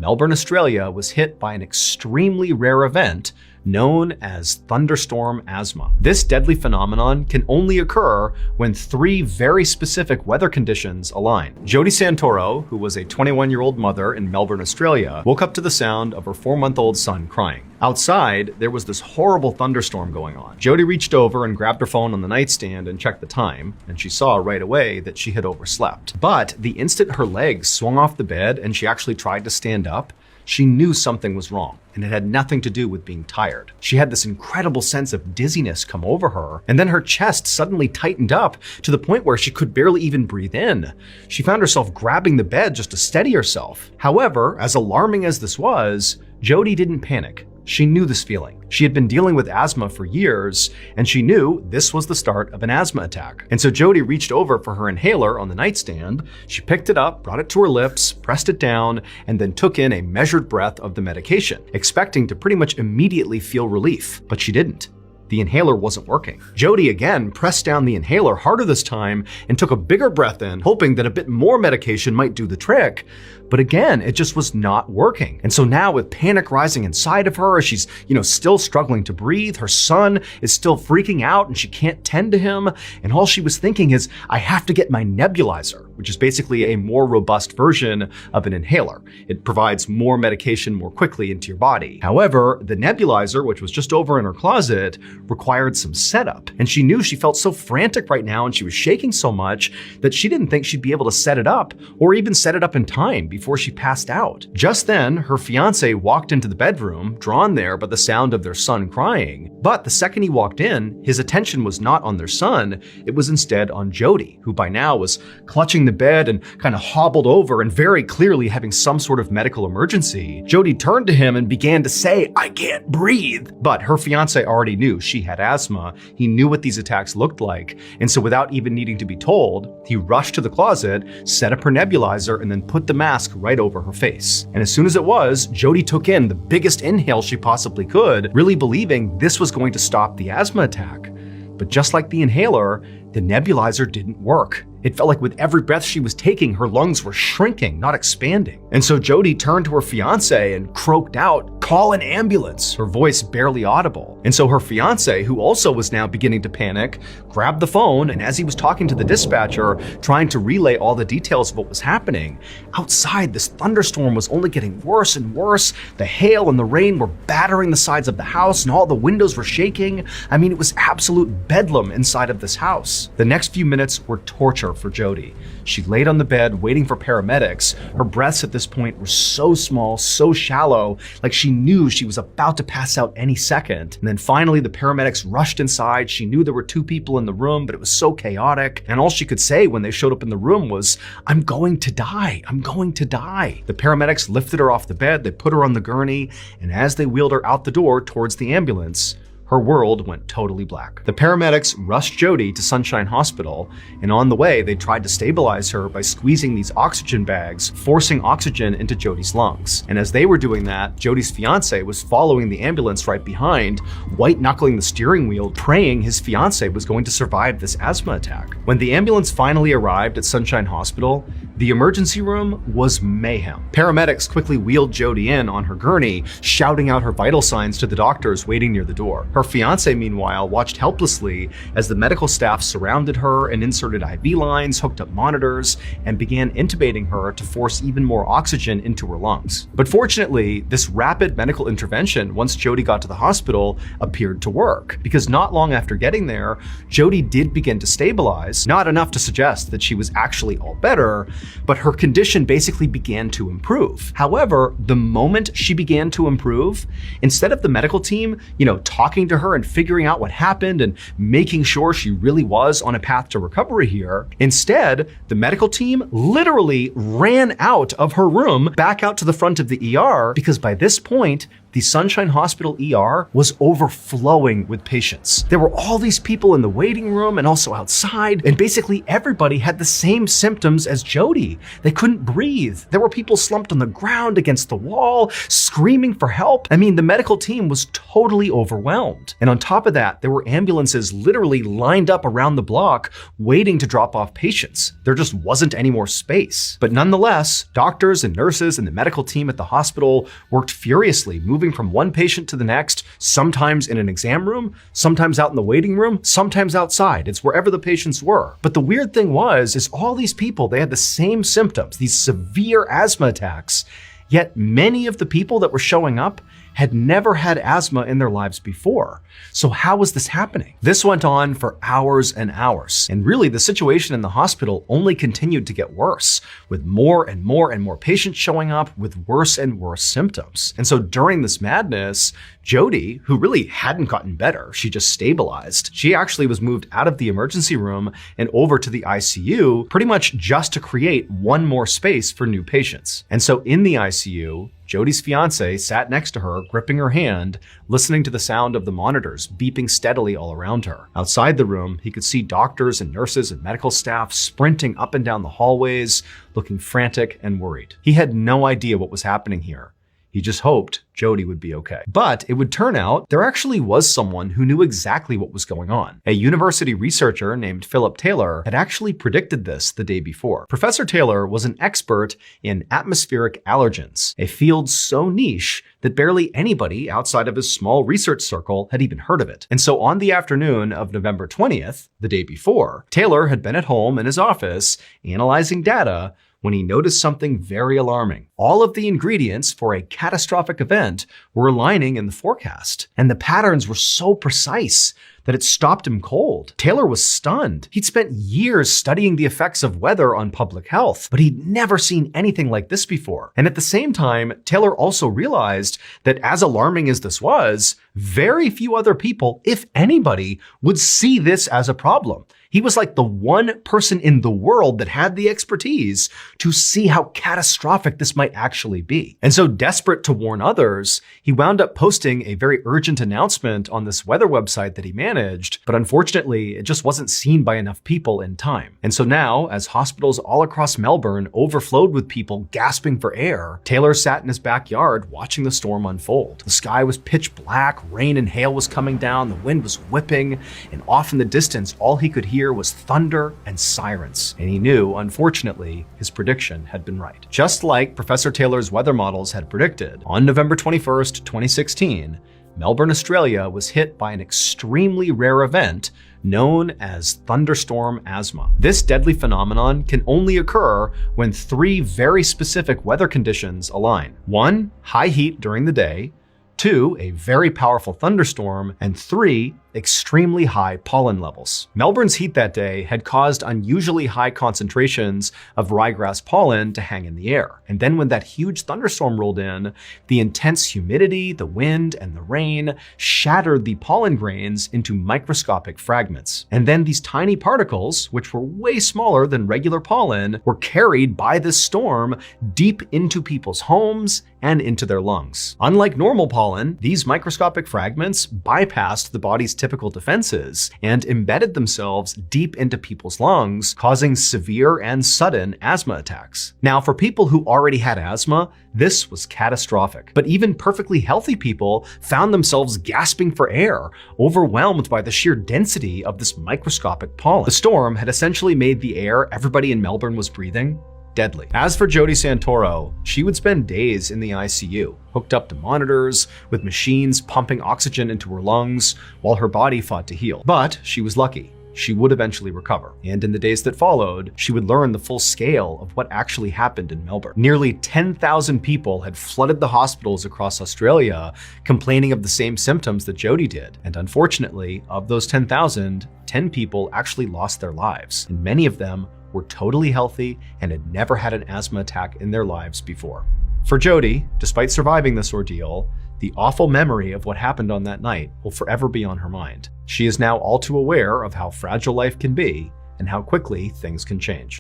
Melbourne, Australia was hit by an extremely rare event known as Thunderstorm Asthma. This deadly phenomenon can only occur when three very specific weather conditions align. Jody Santoro, who was a 21-year-old mother in Melbourne, Australia, woke up to the sound of her 4-month-old son crying. Outside, there was this horrible thunderstorm going on. Jody reached over and grabbed her phone on the nightstand and checked the time, and she saw right away that she had overslept. But the instant her legs swung off the bed and she actually tried to stand up, she knew something was wrong, and it had nothing to do with being tired. She had this incredible sense of dizziness come over her, and then her chest suddenly tightened up to the point where she could barely even breathe in. She found herself grabbing the bed just to steady herself. However, as alarming as this was, Jody didn't panic. She knew this feeling. She had been dealing with asthma for years, and she knew this was the start of an asthma attack. And so Jody reached over for her inhaler on the nightstand. She picked it up, brought it to her lips, pressed it down, and then took in a measured breath of the medication, expecting to pretty much immediately feel relief, but she didn't. The inhaler wasn't working. Jody again pressed down the inhaler harder this time and took a bigger breath in, hoping that a bit more medication might do the trick. But again, it just was not working. And so now with panic rising inside of her, she's, still struggling to breathe. Her son is still freaking out and she can't tend to him. And all she was thinking is, I have to get my nebulizer, which is basically a more robust version of an inhaler. It provides more medication more quickly into your body. However, the nebulizer, which was just over in her closet, required some setup. And she knew she felt so frantic right now and she was shaking so much that she didn't think she'd be able to set it up or even set it up in time before she passed out. Just then, her fiance walked into the bedroom, drawn there by the sound of their son crying. But the second he walked in, his attention was not on their son, it was instead on Jody, who by now was clutching the bed and kind of hobbled over and very clearly having some sort of medical emergency. Jody turned to him and began to say, I can't breathe. But her fiance already knew she had asthma. He knew what these attacks looked like. And so without even needing to be told, he rushed to the closet, set up her nebulizer, and then put the mask right over her face. And as soon as it was, Jody took in the biggest inhale she possibly could, really believing this was going to stop the asthma attack. But just like the inhaler, the nebulizer didn't work. It felt like with every breath she was taking, her lungs were shrinking, not expanding. And so Jody turned to her fiance and croaked out, call an ambulance, her voice barely audible. And so her fiance, who also was now beginning to panic, grabbed the phone, and as he was talking to the dispatcher, trying to relay all the details of what was happening, outside this thunderstorm was only getting worse and worse. The hail and the rain were battering the sides of the house and all the windows were shaking. I mean, it was absolute bedlam inside of this house. The next few minutes were torture for Jody. She laid on the bed waiting for paramedics. Her breaths at this point were so small, so shallow, like she knew she was about to pass out any second. And then finally the paramedics rushed inside. She knew there were 2 people in the room, but it was so chaotic. And all she could say when they showed up in the room was, I'm going to die. I'm going to die. The paramedics lifted her off the bed. They put her on the gurney. And as they wheeled her out the door towards the ambulance, her world went totally black. The paramedics rushed Jody to Sunshine Hospital, and on the way, they tried to stabilize her by squeezing these oxygen bags, forcing oxygen into Jody's lungs. And as they were doing that, Jody's fiance was following the ambulance right behind, white-knuckling the steering wheel, praying his fiance was going to survive this asthma attack. When the ambulance finally arrived at Sunshine Hospital, the emergency room was mayhem. Paramedics quickly wheeled Jody in on her gurney, shouting out her vital signs to the doctors waiting near the door. Her fiance, meanwhile, watched helplessly as the medical staff surrounded her and inserted IV lines, hooked up monitors, and began intubating her to force even more oxygen into her lungs. But fortunately, this rapid medical intervention, once Jody got to the hospital, appeared to work, because not long after getting there, Jody did begin to stabilize, not enough to suggest that she was actually all better, but her condition basically began to improve. However, the moment she began to improve, instead of the medical team, talking to her and figuring out what happened and making sure she really was on a path to recovery here, instead, the medical team literally ran out of her room back out to the front of the ER, because by this point, the Sunshine Hospital ER was overflowing with patients. There were all these people in the waiting room and also outside, and basically everybody had the same symptoms as Jody. They couldn't breathe. There were people slumped on the ground against the wall, screaming for help. I mean, the medical team was totally overwhelmed. And on top of that, there were ambulances literally lined up around the block waiting to drop off patients. There just wasn't any more space. But nonetheless, doctors and nurses and the medical team at the hospital worked furiously, moving from one patient to the next, sometimes in an exam room, sometimes out in the waiting room, sometimes outside. It's wherever the patients were. But the weird thing is all these people, they had the same symptoms, these severe asthma attacks, yet many of the people that were showing up had never had asthma in their lives before. So how was this happening? This went on for hours and hours. And really, the situation in the hospital only continued to get worse, with more and more and more patients showing up with worse and worse symptoms. And so during this madness, Jody, who really hadn't gotten better, she just stabilized, she actually was moved out of the emergency room and over to the ICU, pretty much just to create one more space for new patients. And so in the ICU, Jody's fiance sat next to her, gripping her hand, listening to the sound of the monitors beeping steadily all around her. Outside the room, he could see doctors and nurses and medical staff sprinting up and down the hallways, looking frantic and worried. He had no idea what was happening here. He just hoped Jody would be okay. But it would turn out there actually was someone who knew exactly what was going on. A university researcher named Philip Taylor had actually predicted this the day before. Professor Taylor was an expert in atmospheric allergens, a field so niche that barely anybody outside of his small research circle had even heard of it. And so on the afternoon of November 20th, the day before, Taylor had been at home in his office analyzing data when he noticed something very alarming. All of the ingredients for a catastrophic event were aligning in the forecast, and the patterns were so precise that it stopped him cold. Taylor was stunned. He'd spent years studying the effects of weather on public health, but he'd never seen anything like this before. And at the same time, Taylor also realized that as alarming as this was, very few other people, if anybody, would see this as a problem. He was like the one person in the world that had the expertise to see how catastrophic this might actually be. And so, desperate to warn others, he wound up posting a very urgent announcement on this weather website that he managed, but unfortunately, it just wasn't seen by enough people in time. And so now, as hospitals all across Melbourne overflowed with people gasping for air, Taylor sat in his backyard watching the storm unfold. The sky was pitch black, rain and hail was coming down, the wind was whipping, and off in the distance, all he could hear was thunder and sirens. And he knew, unfortunately, his prediction had been right. Just like Professor Taylor's weather models had predicted, on November 21st, 2016, Melbourne, Australia was hit by an extremely rare event known as Thunderstorm Asthma. This deadly phenomenon can only occur when three very specific weather conditions align. 1, high heat during the day. 2, a very powerful thunderstorm. And 3, extremely high pollen levels. Melbourne's heat that day had caused unusually high concentrations of ryegrass pollen to hang in the air. And then when that huge thunderstorm rolled in, the intense humidity, the wind, and the rain shattered the pollen grains into microscopic fragments. And then these tiny particles, which were way smaller than regular pollen, were carried by this storm deep into people's homes and into their lungs. Unlike normal pollen, these microscopic fragments bypassed the body's typical defenses and embedded themselves deep into people's lungs, causing severe and sudden asthma attacks. Now, for people who already had asthma, this was catastrophic. But even perfectly healthy people found themselves gasping for air, overwhelmed by the sheer density of this microscopic pollen. The storm had essentially made the air everybody in Melbourne was breathing deadly. As for Jody Santoro, she would spend days in the ICU, hooked up to monitors, with machines pumping oxygen into her lungs while her body fought to heal. But she was lucky. She would eventually recover. And in the days that followed, she would learn the full scale of what actually happened in Melbourne. Nearly 10,000 people had flooded the hospitals across Australia, complaining of the same symptoms that Jody did. And unfortunately, of those 10,000, 10 people actually lost their lives. And many of them were totally healthy and had never had an asthma attack in their lives before. For Jody, despite surviving this ordeal, the awful memory of what happened on that night will forever be on her mind. She is now all too aware of how fragile life can be and how quickly things can change.